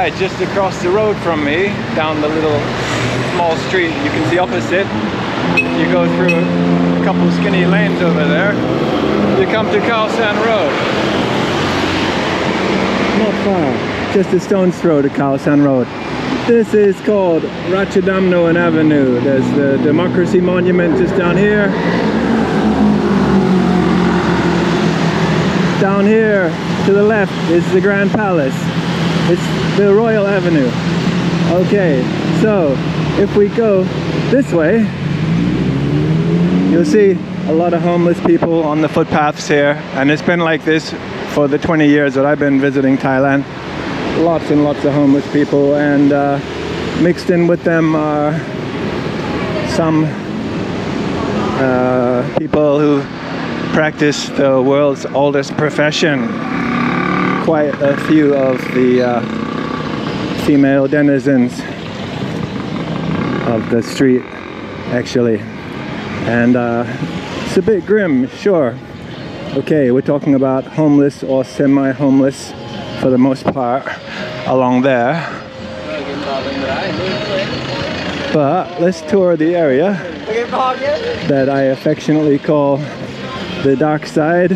Alright, just across the road from me, down the little small street you can see opposite, you go through a couple skinny lanes over there, you come to Khao Road. Not far, just a stone's throw to Khao Road. This is called Ratchadamnoen Avenue. There's the Democracy Monument just down here. Down here to the left is the Grand Palace. It's the Royal Avenue. Okay, so if we go this way, you'll see a lot of homeless people on the footpaths here, and it's been like this for the 20 years that I've been visiting Thailand. Lots and lots of homeless people, and mixed in with them are some people who practice the world's oldest profession. Quite a few of the female denizens of the street, actually. And it's a bit grim, sure. Okay, we're talking about homeless or semi-homeless for the most part along there. But let's tour the area that I affectionately call the dark side.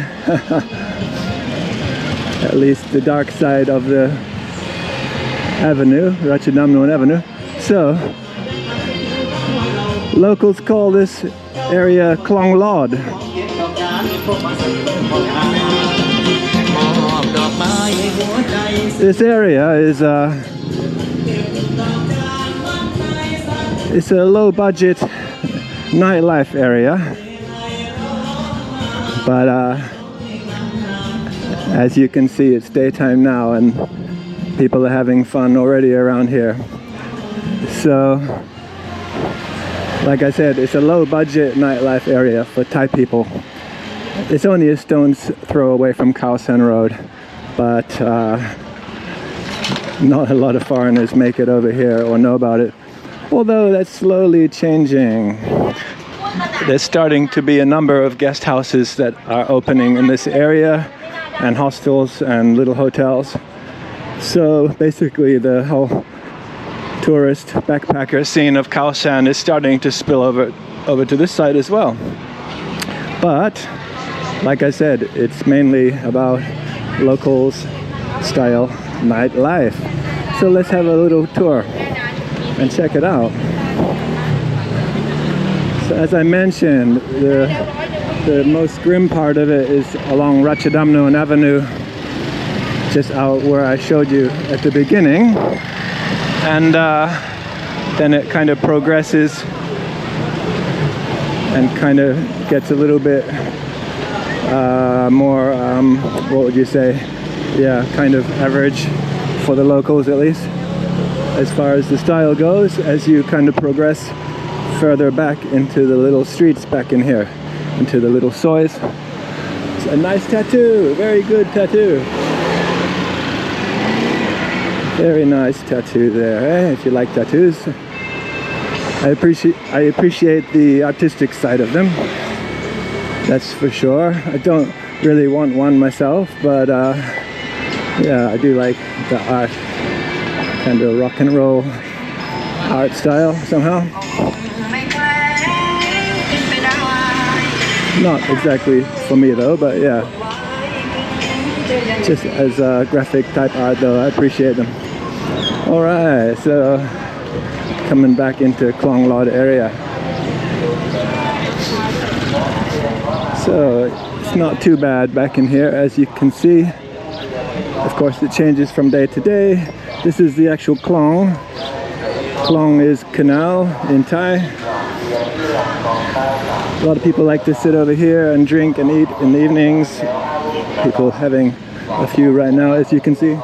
At least the dark side of the avenue, Ratchadamnoen Avenue. So, locals call this area KHLONG LOD. This area is it's a low-budget nightlife area, but as you can see, it's daytime now and people are having fun already around here. So, like I said, it's a low-budget nightlife area for Thai people. It's only a stone's throw away from Khao Road, but not a lot of foreigners make it over here or know about it. Although that's slowly changing. There's starting to be a number of guest houses that are opening in this area, and hostels and little hotels. So basically the whole tourist backpacker scene of Khao San is starting to spill over to this side as well. But like I said, it's mainly about locals style nightlife. So let's have a little tour and check it out. So as I mentioned, the most grim part of it is along Ratchadamnoen Avenue, just out where I showed you at the beginning. And then it kind of progresses and kind of gets a little bit more, what would you say? Yeah, kind of average for the locals at least. As far as the style goes, as you kind of progress further back into the little streets back in here, into the little sois. It's a nice tattoo, very good tattoo. Very nice tattoo there, eh? If you like tattoos. I appreciate the artistic side of them. That's for sure. I don't really want one myself, but yeah, I do like the art. Kind of rock and roll art style somehow. Not exactly for me though, but yeah. Just as graphic type art though, I appreciate them. Alright, so coming back into KHLONG LOD area. So it's not too bad back in here, as you can see. Of course it changes from day to day. This is the actual Klong. Klong is canal in Thai. A lot of people like to sit over here and drink and eat in the evenings. People having a few right now, as you can see.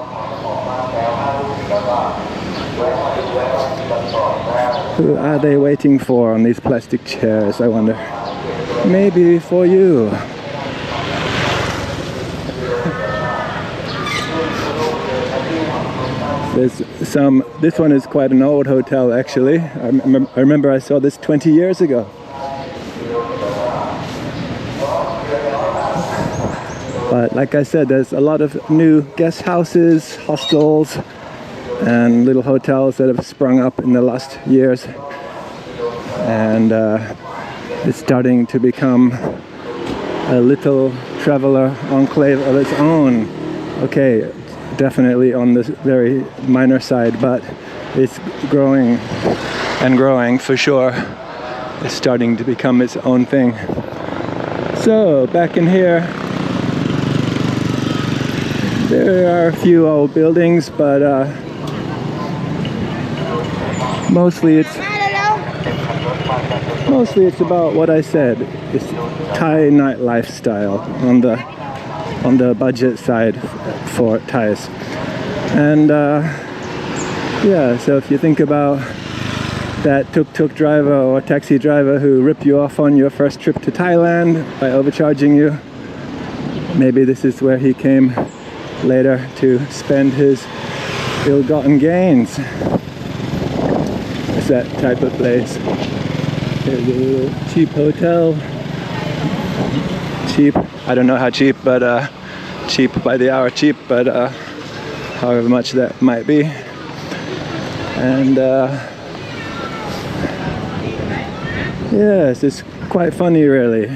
Who are they waiting for on these plastic chairs, I wonder? Maybe for you. There's some, this one is quite an old hotel actually. I remember I saw this 20 years ago. But like I said, there's a lot of new guest houses, hostels, and little hotels that have sprung up in the last years, and it's starting to become a little traveler enclave of its own. Okay, definitely on the very minor side, but it's growing and growing for sure. It's starting to become its own thing. So back in here, there are a few old buildings, but mostly it's about what I said. It's Thai nightlife style on the budget side for Thais. And yeah, so if you think about that tuk-tuk driver or taxi driver who ripped you off on your first trip to Thailand by overcharging you, maybe this is where he came later to spend his ill-gotten gains. It's that type of place. Here's a little cheap hotel. Cheap, I don't know how cheap, but cheap by the hour cheap, but however much that might be. And yes, it's quite funny really.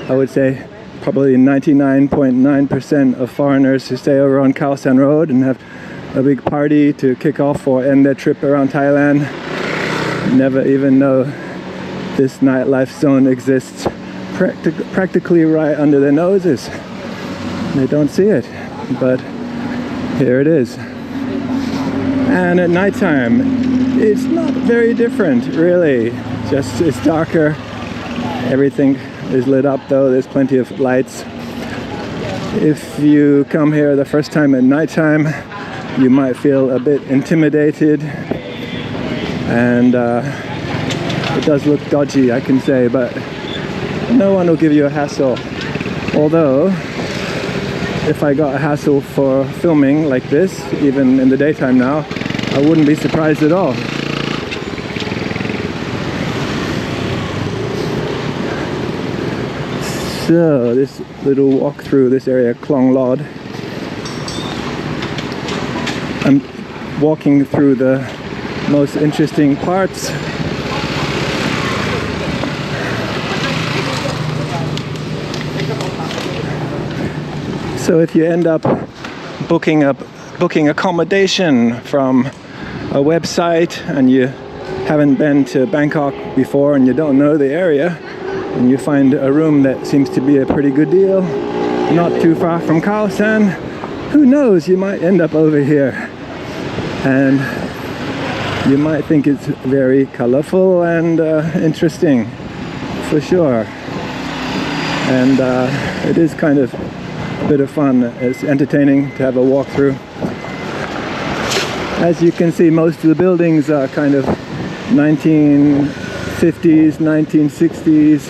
I would say probably 99.9% of foreigners who stay over on Khao Road and have a big party to kick off or end their trip around Thailand never even know this nightlife zone exists practically right under their noses. They don't see it, but here it is. And at nighttime, it's not very different, really. Just it's darker. Everything is lit up, though. There's plenty of lights. If you come here the first time at nighttime, you might feel a bit intimidated, and it does look dodgy, I can say, but no one will give you a hassle. Although, if I got a hassle for filming like this, even in the daytime now, I wouldn't be surprised at all. So, this little walk through this area, KHLONG LOD. I'm walking through the most interesting parts. So if you end up booking accommodation from a website and you haven't been to Bangkok before and you don't know the area, and you find a room that seems to be a pretty good deal, not too far from Khao, who knows, you might end up over here. And you might think it's very colorful and interesting, for sure. And it is kind of a bit of fun. It's entertaining to have a walkthrough. As you can see, most of the buildings are kind of 1950s, 1960s,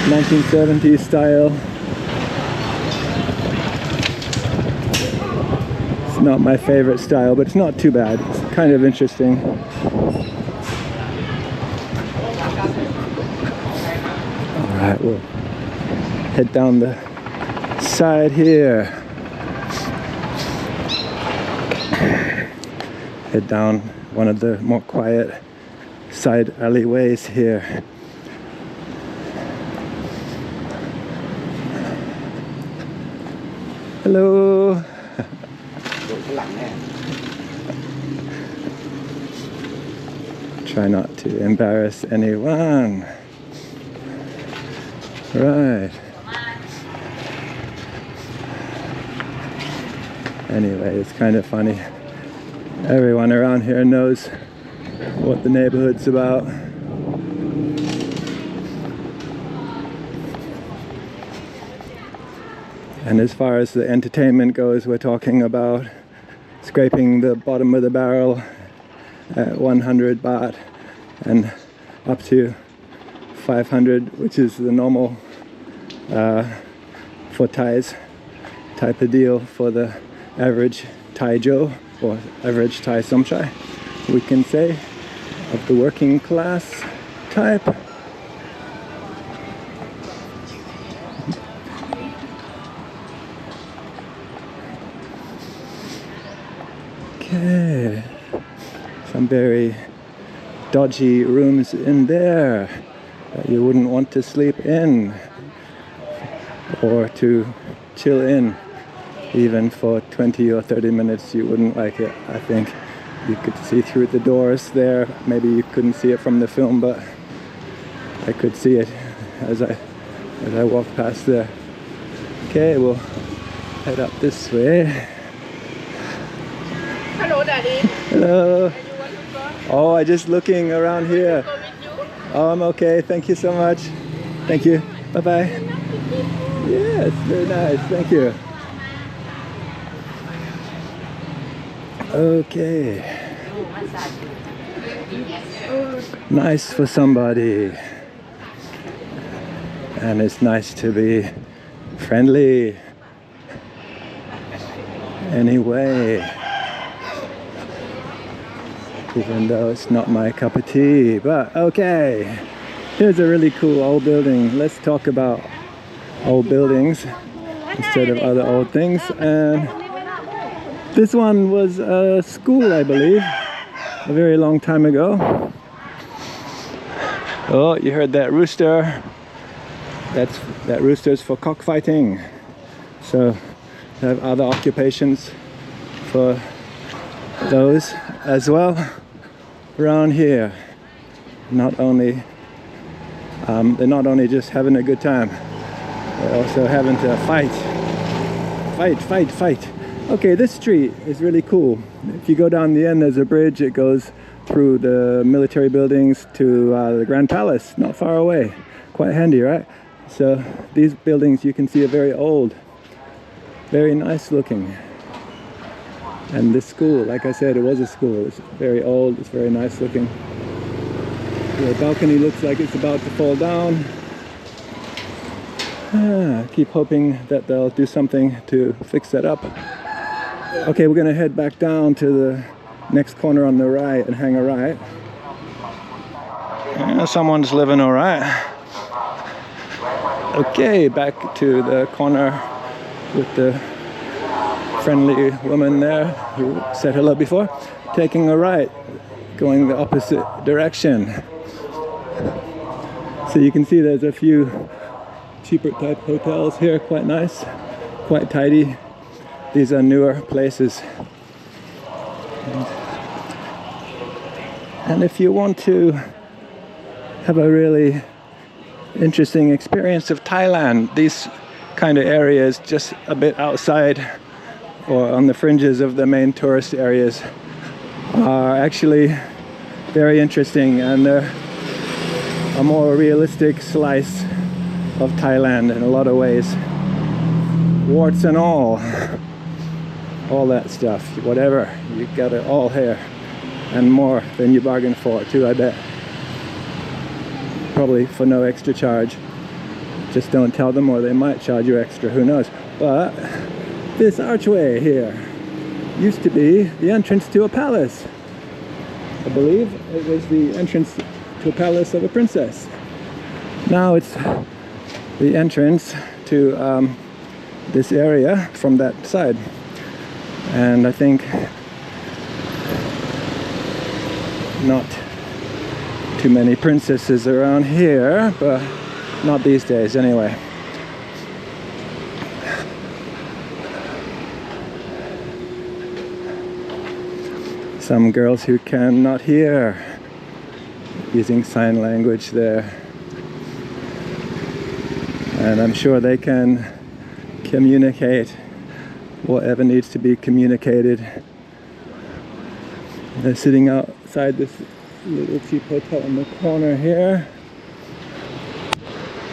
1970s style. It's not my favorite style, but it's not too bad. It's kind of interesting. Alright, we'll head down the side here. Head down one of the more quiet side alleyways here. Hello. Try not to embarrass anyone. Right. Anyway, it's kind of funny. Everyone around here knows what the neighborhood's about. And as far as the entertainment goes, we're talking about scraping the bottom of the barrel at 100 baht and up to 500, which is the normal for Thais type of deal for the average Thai Joe, or average Thai Somchai, we can say, of the working class type. Okay. Okay. Some very dodgy rooms in there that you wouldn't want to sleep in or to chill in. Even for 20 or 30 minutes you wouldn't like it. I think you could see through the doors there. Maybe you couldn't see it from the film, but I could see it as I walked past there. Okay, we'll head up this way. Hello, Daddy. Hello. You want to go? Oh, I'm just looking around here. Go with you? Oh, I'm okay. Thank you so much. Thank you. Bye-bye. Yes, very nice. Thank you. Okay. Nice for somebody. And it's nice to be friendly. Anyway. Even though it's not my cup of tea. But okay. Here's a really cool old building. Let's talk about old buildings instead of other old things. And this one was a school, I believe, a very long time ago. Oh, you heard that rooster? That rooster's for cockfighting. So they have other occupations for those as well around here. Not only they're not only just having a good time, they're also having to fight. Okay, this street is really cool. If you go down the end, there's a bridge. It goes through the military buildings to the Grand Palace, not far away. Quite handy, right? So these buildings you can see are very old, very nice looking. And this school, like I said, it was a school. It's very old, it's very nice looking. The balcony looks like it's about to fall down. Keep hoping that they'll do something to fix that up. Okay, we're gonna head back down to the next corner on the right and hang a right. Someone's living all right. Okay, back to the corner with the friendly woman there who said hello before. Taking a right, going the opposite direction. So you can see there's a few cheaper type hotels here, quite nice, quite tidy. These are newer places. And if you want to have a really interesting experience of Thailand, these kind of areas just a bit outside or on the fringes of the main tourist areas are actually very interesting, and they're a more realistic slice of Thailand in a lot of ways. Warts and all that stuff, whatever, you got it all here and more than you bargained for too, I bet. Probably for no extra charge. Just don't tell them, or they might charge you extra, who knows. But this archway here used to be the entrance to a palace. I believe it was the entrance to a palace of a princess. Now it's the entrance to this area from that side. And I think not too many princesses around here, but not these days anyway. Some girls who cannot hear, using sign language there. And I'm sure they can communicate whatever needs to be communicated. They're sitting outside this little cheap hotel in the corner here,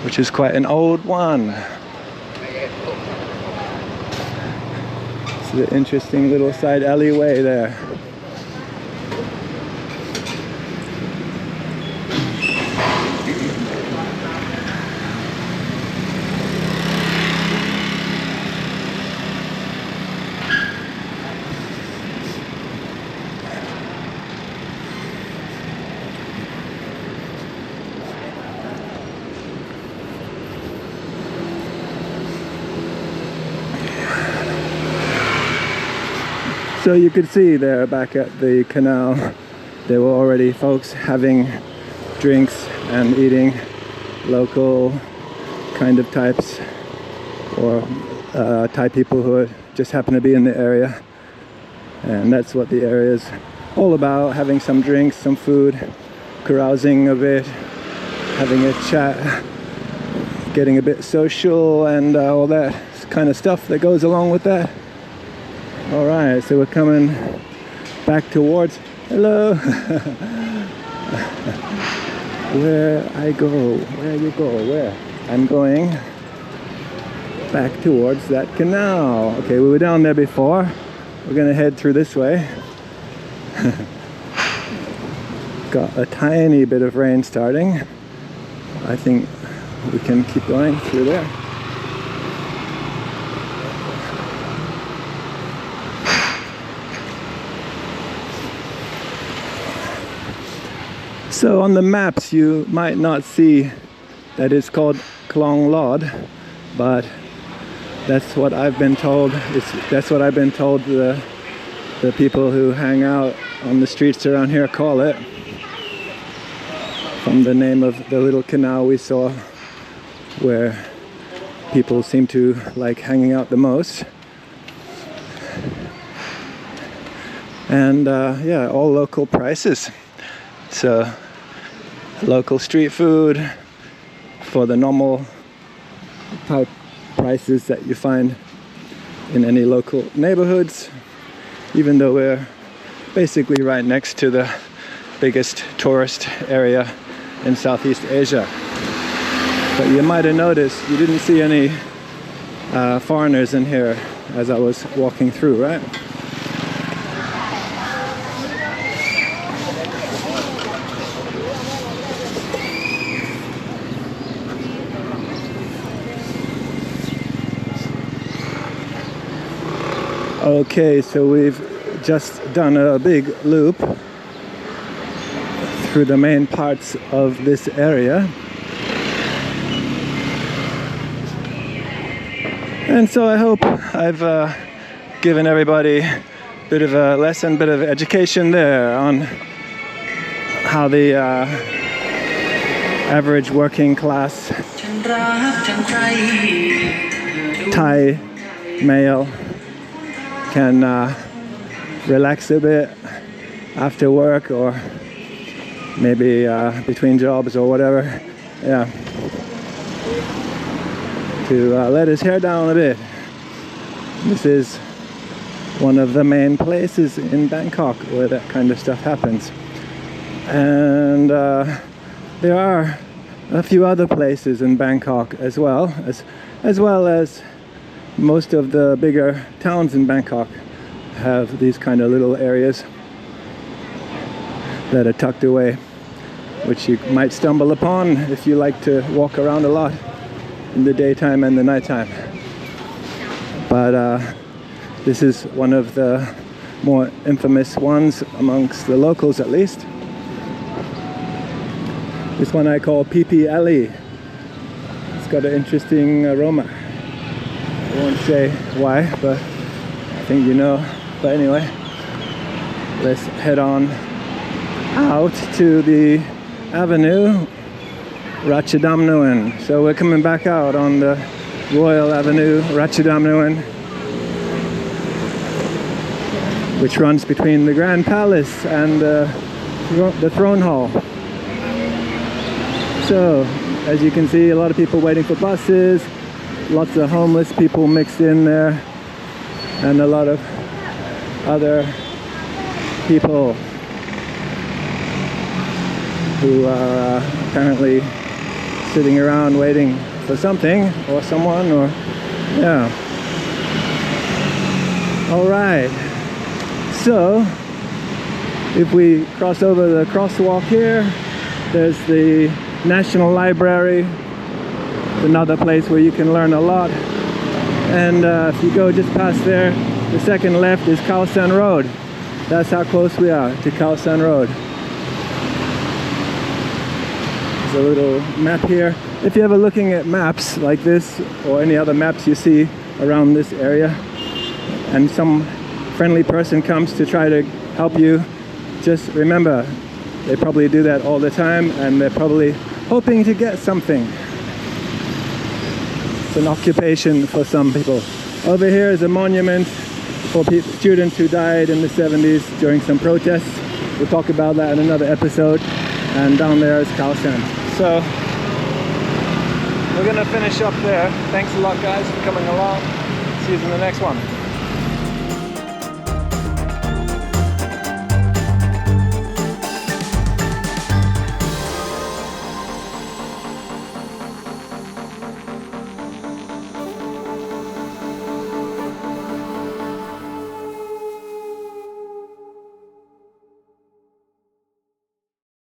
which is quite an old one. It's an interesting little side alleyway there. So you could see there back at the canal, there were already folks having drinks and eating local kind of types, or Thai people who just happen to be in the area. And that's what the area is all about, having some drinks, some food, carousing a bit, having a chat, getting a bit social, and all that kind of stuff that goes along with that. All right, so we're coming back towards, hello, where I go, where you go, where? I'm going back towards that canal. Okay, we were down there before. We're gonna head through this way. Got a tiny bit of rain starting. I think we can keep going through there. So on the maps you might not see that it's called KHLONG LOD, but that's what I've been told. That's what I've been told the people who hang out on the streets around here call it, from the name of the little canal we saw where people seem to like hanging out the most. And yeah, all local prices. So local street food for the normal type prices that you find in any local neighborhoods, even though we're basically right next to the biggest tourist area in Southeast Asia. But you might have noticed you didn't see any foreigners in here as I was walking through, right? Okay, so we've just done a big loop through the main parts of this area. And so I hope I've given everybody a bit of a lesson, bit of education there on how the average working class Thai male can relax a bit after work, or maybe between jobs or whatever. Yeah, to let his hair down a bit. This is one of the main places in Bangkok where that kind of stuff happens. And there are a few other places in Bangkok as well as most of the bigger towns in Bangkok have these kind of little areas that are tucked away, which you might stumble upon if you like to walk around a lot in the daytime and the nighttime. But this is one of the more infamous ones amongst the locals, at least. This one I call Pee Alley. It's got an interesting aroma. I won't say why, but I think you know. But anyway, let's head on out to the avenue Ratchadamnuen. So we're coming back out on the Royal Avenue Ratchadamnuen, which runs between the Grand Palace and the Throne Hall. So as you can see, a lot of people waiting for buses, lots of homeless people mixed in there, and a lot of other people who are apparently sitting around waiting for something or someone, or yeah. All right, so if we cross over the crosswalk here, there's the National Library, another place where you can learn a lot. And if you go just past there, the second left is Khao Road. That's how close we are to Khao Road. There's a little map here. If you're ever looking at maps like this or any other maps you see around this area, and some friendly person comes to try to help you, just remember, they probably do that all the time and they're probably hoping to get something. It's an occupation for some people. Over here is a monument for students who died in the 70s during some protests. We'll talk about that in another episode. And down there is Khao. So we're gonna finish up there. Thanks a lot guys for coming along. See you in the next one.